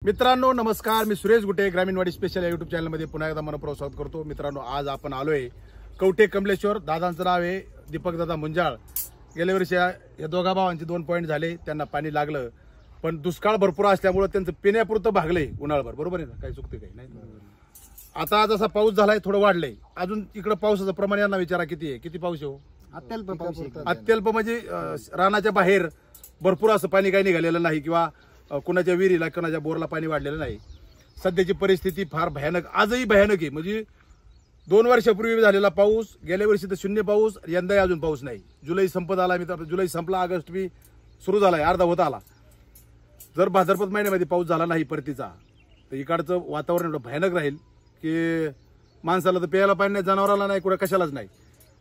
मित्रांनो नमस्कार, मी सुरेश गुटे ग्रामीणवाडी स्पेशल या यूट्यूब चॅनलमध्ये पुन्हा एकदा मनपूर्वक स्वागत करतो। मित्रांनो आज आपण आलोय कवठे कमलेश्वर। दादांचं नाव आहे दीपक दादा मुंजाळ। गेल्या वर्षी या दोघा भावांचे 2 पॉईंट झाले, त्यांना पाणी लागलं, पण दुष्काळ भरपूर असल्यामुळे त्यांचं पिण्यापुरतं भागलंय उन्हाळभर। बरोबर आहे ना? काही चुकते काही नाही। आता जसा पाऊस झालाय थोडं वाढलंय, अजून इकडे पावसाचं प्रमाण यांना विचारा किती आहे, किती पाऊस आहे? अत्यल्प पाऊस आहे। अत्यल्प म्हणजे रानाच्या बाहेर भरपूर असं पाणी काही निघालेलं नाही किंवा कुणाच्या विहिरीला कुणाच्या बोरला पाणी वाढलेलं नाही। सध्याची परिस्थिती फार भयानक, आजही भयानक आहे। म्हणजे 2 वर्षापूर्वी झालेला पाऊस, गेल्या वर्षी तर 0 पाऊस, यंदाही अजून पाऊस नाही। जुलै संपत आला, मित्र जुलै संपला, ऑगस्ट बी सुरू झालाय, अर्धा होत आला। जर भाद्रपद महिन्यामध्ये पाऊस झाला नाही परतीचा, तर इकडचं वातावरण एवढं भयानक राहील की माणसाला तर प्यायला पाणी नाही, जनावराला नाही, कुठं कशालाच नाही।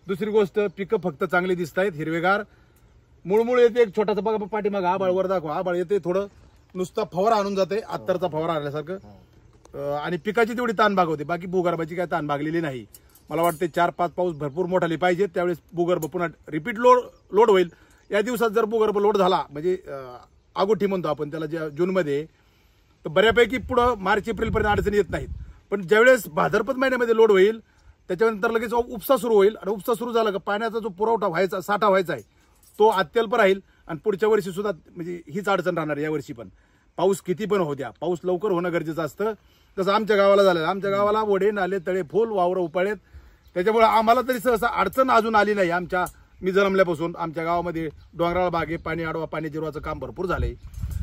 दुसरी गोष्ट, पिकं फक्त चांगली दिसत आहेत, हिरवेगार। मुळमुळ येते, एक छोटासा बघा पाठीमाग आबाळ वर दाखवा, आबाळ येते, थोडं नुसता फवारा आणून जाते, अत्तरचा फवारा आणल्यासारखं, आणि पिकाची तेवढी ताण भागवते, बाकी भूगर्भाची काय ताण भागलेली नाही। मला वाटते 4-5 पाऊस भरपूर मोठाले पाहिजे, त्यावेळेस भूगर्भ पुन्हा रिपीट लोड होईल। या दिवसात जर भूगर्भ लोड झाला, म्हणजे आगोठी म्हणतो आपण त्याला, जूनमध्ये, तर बऱ्यापैकी पुढं मार्च एप्रिल पर्यंत अडचणी येत नाहीत। पण ज्यावेळेस भाद्रपद महिन्यामध्ये लोड होईल, त्याच्यानंतर लगेच उपसा सुरू होईल, आणि उपसा सुरू झाला का पाण्याचा जो पुरवठा व्हायचा, साठा व्हायचा आहे, तो अत्यल्प राहील। आणि पुढच्या वर्षी सुद्धा म्हणजे हीच अडचण राहणार। या वर्षी पण पाऊस किती पण होऊ द्या, पाऊस लवकर होणं गरजेचं असतं। तसं आमच्या गावाला झालं, आमच्या गावाला ओढे नाले तळे फुल वावरं उपाळेत, त्याच्यामुळे आम्हाला तरी सहसा अडचण अजून आली नाही। मी जन्मल्यापासून आमच्या गावामध्ये डोंगराळ बागे, पाणी अडवा, पाणी जिरवाचं काम भरपूर झालंय।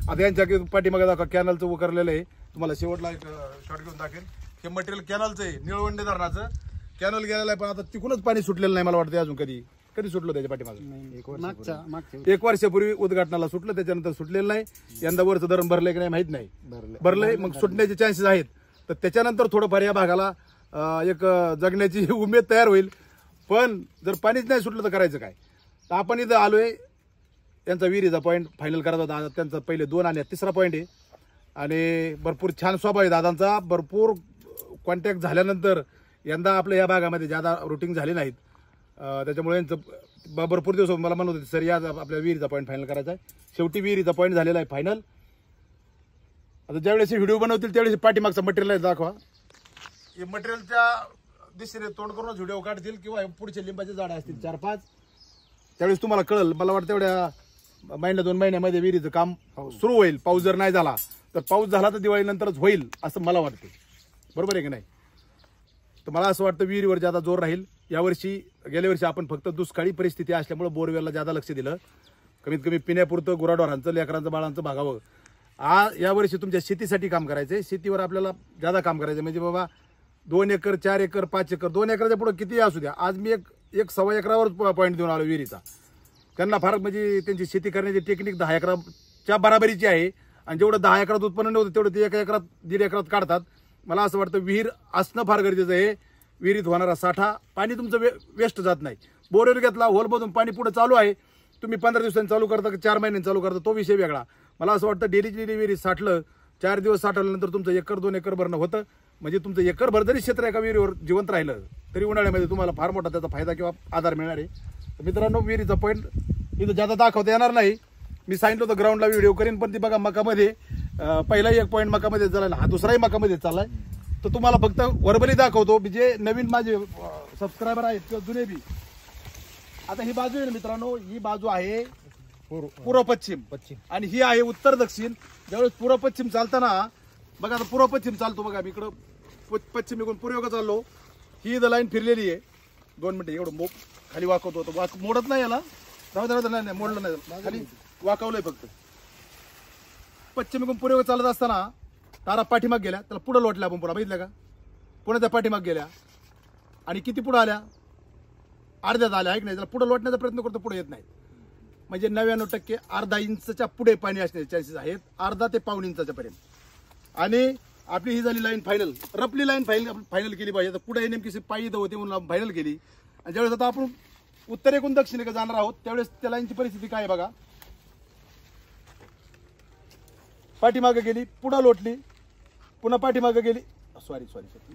आता यांच्या पाठीमागे दाखवा, कॅनलचं उकरलेलं आहे, तुम्हाला शेवटला एक शॉट घेऊन दाखवेल। हे मटेरियल कॅनलचं आहे, निळवंडे धरणाचं कॅनल गेलेलं आहे, पण आता तिकूनच पाणी सुटलेलं नाही मला वाटतं अजून। कधी सुटलं त्याच्या पाठीमागे? 1 वर्षापूर्वी उद्घाटनाला सुटलं, त्याच्यानंतर सुटलेलं नाही। यंदा वरचं धरण भरलंय की नाही माहित नाही, भरलंय, मग सुटण्याचे चान्सेस आहेत। तर त्याच्यानंतर थोडंफार या भागाला एक जगण्याची उमेद तयार होईल। पण जर पाणीच नाही सुटलं तर करायचं काय? तर आपण इथं आलोय, त्यांचा विहिरीचा पॉईंट फायनल करायचा होता, त्यांचा पहिले 2 आणि 3रा पॉईंट आहे। आणि भरपूर छान स्वभाव आहे दादांचा, भरपूर कॉन्टॅक्ट झाल्यानंतर यंदा आपल्या या भागामध्ये ज्यादा रुटीन झाली नाहीत, त्याच्यामुळे यांचं भरपूर दिवस मला म्हणत होते, सर या आपल्या विहिरीचा पॉईंट फायनल करायचा आहे। शेवटी विहिरीचा पॉईंट झालेला आहे फायनल। आता ज्यावेळेस व्हिडिओ बनवतील त्यावेळेस पाठीमागचं मटेरियल दाखवा। हे मटेरियलच्या दिशेने तोंड करूनच व्हिडिओ काढतील, किंवा पुढचे लिंबाचे झाड असतील 4-5, त्यावेळेस तुम्हाला कळेल। मला वाटतं तेवढ्या 1-2 महिन्यामध्ये विहिरीचं काम सुरू होईल। पाऊस जर नाही झाला तर, पाऊस झाला तर दिवाळीनंतरच होईल असं मला वाटतं। बरोबर आहे की नाही? तर मला असं वाटतं विहिरीवर ज्यादा जोर राहील यावर्षी। गेल्या वर्षी आपण फक्त दुष्काळी परिस्थिती असल्यामुळे बोरवेलला ज्यादा लक्ष दिलं, कमीत कमी पिण्यापुरतं गुराढोरांचं, लेकरांचं, बाळांचं भागावं। यावर्षी तुमच्या शेतीसाठी काम करायचंय, शेतीवर आपल्याला ज्यादा काम करायचं। म्हणजे बाबा 2 एकर, 4 एकर, 5 एकर, 2 एकराच्या पुढे किती असू द्या। आज मी एक 1.25 एकरावर पॉईंट देऊन आलो विहिरीचा। त्यांना फार म्हणजे त्यांची शेती करण्याची टेक्निक 10 एकराच्या बराबरीची आहे, आणि जेवढं 10 एकरात उत्पन्न नव्हतं तेवढं ते 1 एकरात, 1.5 एकरात काढतात। मला असं वाटतं विहीर असणं फार गरजेचं आहे। विहिरीत होणारा साठा, पाणी तुमचं वेस्ट जात नाही। बोरवेल घेतला, होलमधून पाणी पुढे चालू आहे, तुम्ही 15 दिवसांनी चालू करता की 4 महिन्यांनी चालू करता, तो विषय वेगळा। मला असं वाटतं डेली विहिरीत साठलं, 4 दिवस साठवल्यानंतर तुमचं 1 एकर 2 एकर भरणं होतं। म्हणजे तुमचं एकरभर जरी क्षेत्र एका विहिरीवर जिवंत राहिलं तरी उन्हाळ्यामध्ये तुम्हाला फार मोठा त्याचा फायदा किंवा आधार मिळणार आहे। तर मित्रांनो, विहिरीचा पॉईंट इथं ज्यादा दाखवता येणार नाही। मी सांगितलं होतं ग्राउंडला व्हिडिओ करीन, पण ती बघा मकामध्ये पहिलाही 1 पॉईंट मकामध्ये झाला, हा दुसराही मकामध्ये चाललाय। तर तुम्हाला फक्त वर्बली दाखवतो, जे नवीन माझे सबस्क्रायबर आहेत किंवा जुने बी। आता ही बाजू आहे ना मित्रांनो, ही बाजू आहे पूर्व पश्चिम, आणि ही आहे उत्तर दक्षिण। ज्यावेळेस पूर्व पश्चिम चालताना बघा, आता पूर्व पश्चिम चालतो बघा, मी इकडं पश्चिम इकडून पूर्वेकडे चाललो, ही इथं लाईन फिरलेली आहे। 2 मिनिटं एवढं खाली वाकवतो होतो, मोडत नाही याला, नाही मोडलं नाही, खाली वाकवलंय फक्त। पश्चिम इकडून पूर्वेकडे चालत असताना तारा पाठीमाग गेल्या, त्याला पुढे लोटल्या आपण, पुन्हा बघितलं का, पुन्हा त्या पाठीमाग गेल्या, आणि किती पुढे आल्या, अर्ध्यात आल्या, ऐक नाही, त्याला पुढे लोटण्याचा प्रयत्न करतो, पुढे येत नाही। म्हणजे 99% अर्धा इंचच्या पुढे पाणी असण्याचे चान्सेस आहेत, अर्धा ते पाऊण इंचाच्या पर्यंत। आणि आपली ही झाली लाईन फायनल, रफली लाईन फायनल केली पाहिजे। तर पुढे नेमकी पायी इथं होती म्हणून फायनल केली। आणि ज्यावेळेस आता आपण उत्तरेकडून दक्षिणेकडे जाणार आहोत, त्यावेळेस त्या लाईनची परिस्थिती काय आहे बघा, पाठीमागे गेली, पुढे लोटली, पुन्हा पाठीमागे गेली, सॉरी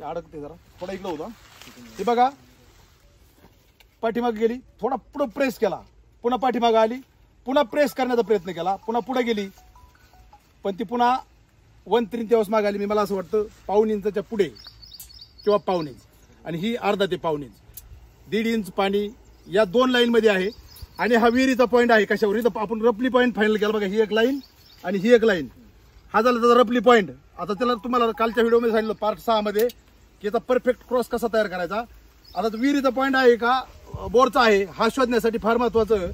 अडकते जरा, थोडा इकडं होता, हे बघा, पाठीमागे गेली, थोडा पुढे प्रेस केला, पुन्हा पाठीमागे आली, पुन्हा प्रेस करण्याचा प्रयत्न केला, पुन्हा पुढे गेली, पण ती पुन्हा 1/3 माग आली. मी मला असं वाटतं 1.5 इंचच्या पुढे किंवा 1.5 इंच, आणि ही अर्धा ते 1.5 इंच, 1.5 इंच पाणी या 2 लाईन मध्ये आहे. आणि हा विहिरीचा पॉईंट आहे कशावर, इथं आपण रफली पॉईंट फायनल केला बघा. ही एक लाईन आणि ही एक लाईन, हा झाला त्याचा रफली पॉईंट. आता त्याला तुम्हाला कालच्या व्हिडिओमध्ये सांगितलं पार्ट 6 मध्ये की याचा परफेक्ट क्रॉस कसा तयार करायचा. आता विहिरीचा पॉईंट आहे का बोरचा आहे हा शोधण्यासाठी फार महत्वाचं.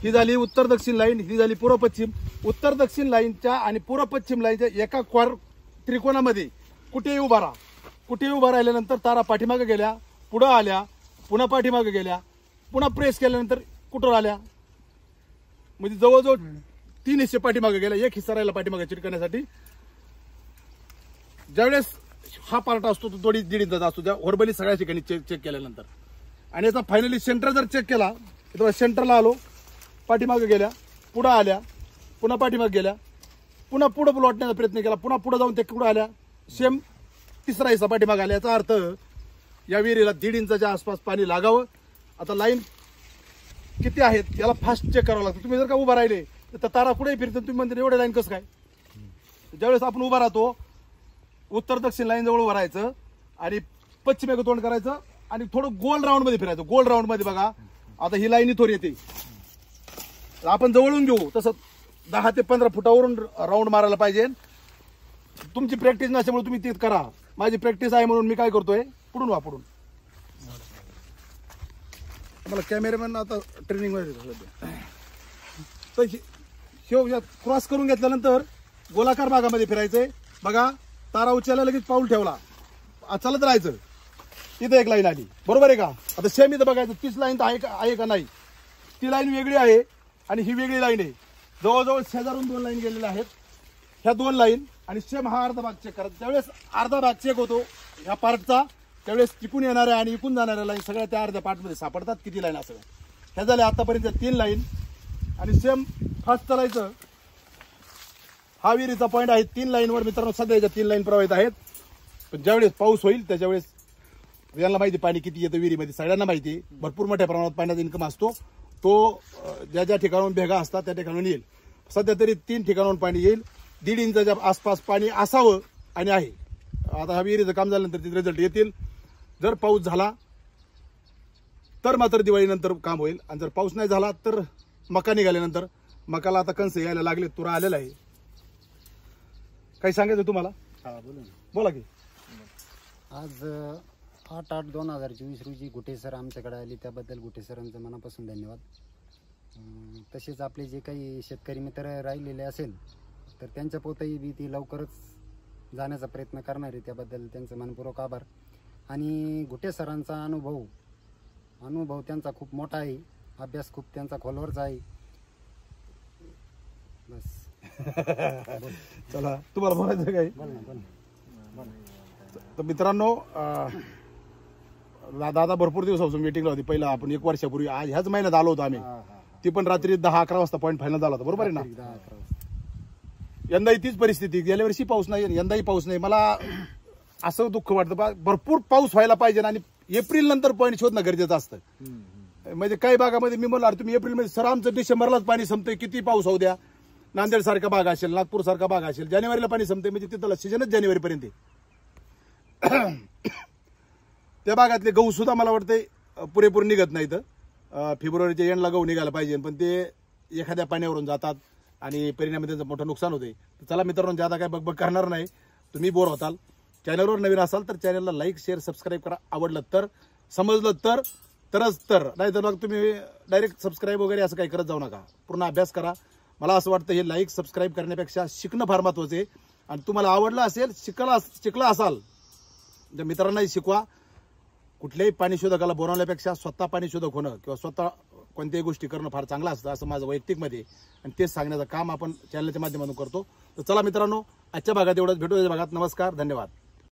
ही झाली उत्तर दक्षिण लाईन, ही झाली पूर्व पश्चिम. उत्तर दक्षिण लाईनच्या आणि पूर्व पश्चिम लाईनच्या एका त्रिकोणामध्ये कुठेही उभा राहा. कुठेही उभा राहिल्यानंतर तारा पाठीमागे गेल्या, पुढं आल्या, पुन्हा पाठीमागे गेल्या, पुन्हा प्रेस केल्यानंतर कुठं आल्या, म्हणजे जवळजवळ 3 हिस्से पाठीमागे गेल्या, 1 हिस्सा राहिला पाठीमागे चिटकण्यासाठी. ज्यावेळेस हा पार्ट असतो तो 1.5 इंचाचा असतो, त्या हॉर्बली सगळ्या ठिकाणी चेक केल्यानंतर. आणि याचा फायनली सेंटर जर चेक केला तर सेंटरला आलो, पाठीमागे गेल्या, पुढं आल्या, पुन्हा पाठीमागे गेल्या, पुन्हा पुढं लोटण्याचा प्रयत्न केला, पुन्हा पुढे जाऊन ते पुढे आल्या, सेम 3रा हिस्सा पाठीमागे आल्या. याचा अर्थ या विहिरीला 1.5 इंचाच्या आसपास पाणी लागावं. आता लाईन किती आहेत याला फास्ट चेक करावं लागतं. तुम्ही जर का उभा राहिले तर तारा कुठेही फिरतो, तुम्ही म्हणते एवढे लाईन कसं काय. ज्यावेळेस आपण उभा राहतो उत्तर दक्षिण लाईन जवळ उभं राहायचं आणि पश्चिमेकडे तोंड करायचं आणि थोडं गोल राऊंड मध्ये फिरायचं. गोल राऊंड मध्ये बघा आता ही लाईन इथून येते, आपण जवळून घेऊ तसं 10 ते 15 फुटावरून राऊंड मारायला पाहिजे. तुमची प्रॅक्टिस नसल्यामुळे तुम्ही तीच करा. माझी प्रॅक्टिस आहे म्हणून मी काय करतोय, पुढून वापरून. मला कॅमेरामॅन आता ट्रेनिंग मध्ये क्रॉस करून घेतल्यानंतर गोलाकार भागामध्ये फिरायचंय. बघा तारा उचलला लगेच पाऊल ठेवला, चालत राहायचं. इथं एक लाईन आली, बरोबर आहे का. आता सेम इथं बघायचं तीच लाईन आहे का नाही. ती लाईन वेगळी आहे आणि ही वेगळी लाईन आहे. जवळजवळ शेजारून 2 लाईन गेलेल्या आहेत. ह्या 2 लाईन आणि सेम हा अर्धा भाग चेक करायचा. ज्यावेळेस अर्धा भाग चेक होतो ह्या पार्टचा, त्यावेळेस तिकून येणाऱ्या आणि इकून जाणाऱ्या लाईन सगळ्या त्या अर्ध्या पार्टमध्ये सापडतात. किती लाईन असं ह्या झाल्या आतापर्यंत 3 लाईन. आणि सेम फास्ट चालायचं. हा विहिरीचा पॉईंट आहे 3 लाईनवर. मित्रांनो सध्या याच्या 3 लाईन प्रवाहित आहेत. पण ज्यावेळेस पाऊस होईल त्याच्यावेळेस यांना माहिती पाणी किती येतं विहिरीमध्ये, सगळ्यांना माहिती. भरपूर मोठ्या प्रमाणात पाण्याचा इन्कम असतो. तो ज्या ज्या ठिकाणाहून भेगा असतात त्या ठिकाणून येईल. सध्या तरी 3 ठिकाणाहून पाणी येईल. 1.5 इंचाच्या आसपास पाणी असावं आणि आहे. आता हा विहिरीचं काम झाल्यानंतर तिथे रिझल्ट येतील. जर पाऊस झाला तर मात्र दिवाळीनंतर काम होईल, आणि जर पाऊस नाही झाला तर मका निघाल्यानंतर. मकाला आता कंस यायला लागले, तुरा आलेला आहे. काही सांगायचं तुम्हाला? बोला की. आज 8/8/2024 रोजी गुटे सर आमच्याकडे आले, त्याबद्दल गुटे सरांचं मनापासून धन्यवाद. तसेच आपले जे काही शेतकरी मित्र राहिलेले असेल तर त्यांच्या पोतही बी ती लवकरच जाण्याचा प्रयत्न करणार आहे, त्याबद्दल त्यांचं मनपूर्वक आभार. आणि गुटे सरांचा अनुभव त्यांचा खूप मोठा आहे, अभ्यास खूप त्यांचा खोलवरचा आहे. बस. चला तुम्हाला बोलायचं काही. तर मित्रांनो दादा भरपूर दिवसापासून मीटिंगला होती. पहिला आपण 1 वर्षापूर्वी आज ह्याच महिन्यात आलो होतो आम्ही. ती पण रात्री 10-11 वाजता पॉईंट फायनल झाला होता, बरोबर आहे ना. यंदाही तीच परिस्थिती. गेल्या वर्षी पाऊस नाही, यंदाही पाऊस नाही. मला असं दुःख वाटतं, भरपूर पाऊस व्हायला पाहिजे आणि एप्रिल नंतर पॉईंट शोधणं गरजेचं असतं. म्हणजे काही भागामध्ये मी म्हणलो तुम्ही एप्रिलमध्ये, सर आमचं डिसेंबरलाच पाणी संपतंय, किती पाऊस होऊ द्या. नांदेड सारखा भाग असेल, नागपूर सारखा भाग असेल, जानेवारीला पाणी संपते, म्हणजे तिथला सीजनच जानेवारीपर्यंत. त्या भागातले गहू सुद्धा मला वाटते पुरेपूर निघत नाहीत. फेब्रुवारीच्या एंडला गहू निघायला पाहिजे, पण ते एखाद्या पाण्यावरून जातात आणि परिणामी त्यांचं मोठं नुकसान होते. तर चला मित्रांनो, ज्यादा काय बघ करणार नाही. तुम्ही बोर होताल. चॅनलवर नवीन असाल तर चॅनलला लाईक शेअर सबस्क्राईब करा. आवडलं तर, समजलं तरच नाही तर मग तुम्ही डायरेक्ट सबस्क्राईब वगैरे असं काही करत जाऊ नका. पूर्ण अभ्यास करा. मला असं वाटतं हे लाईक सबस्क्राईब करण्यापेक्षा शिकणं फार महत्वाचं आहे. आणि तुम्हाला आवडलं असेल, शिकला असाल तर मित्रांनाही शिकवा. कुठल्याही पाणी शोधकाला बोलावण्यापेक्षा स्वतः पाणी शोधक होणं किंवा स्वतः कोणत्याही गोष्टी करणं फार चांगलं असतं, असं माझं वैयक्तिक मध्ये. आणि तेच सांगण्याचं काम आपण चॅनलच्या माध्यमातून करतो. तर चला मित्रांनो, आजच्या भागात एवढंच. भेटू या भागात. नमस्कार, धन्यवाद.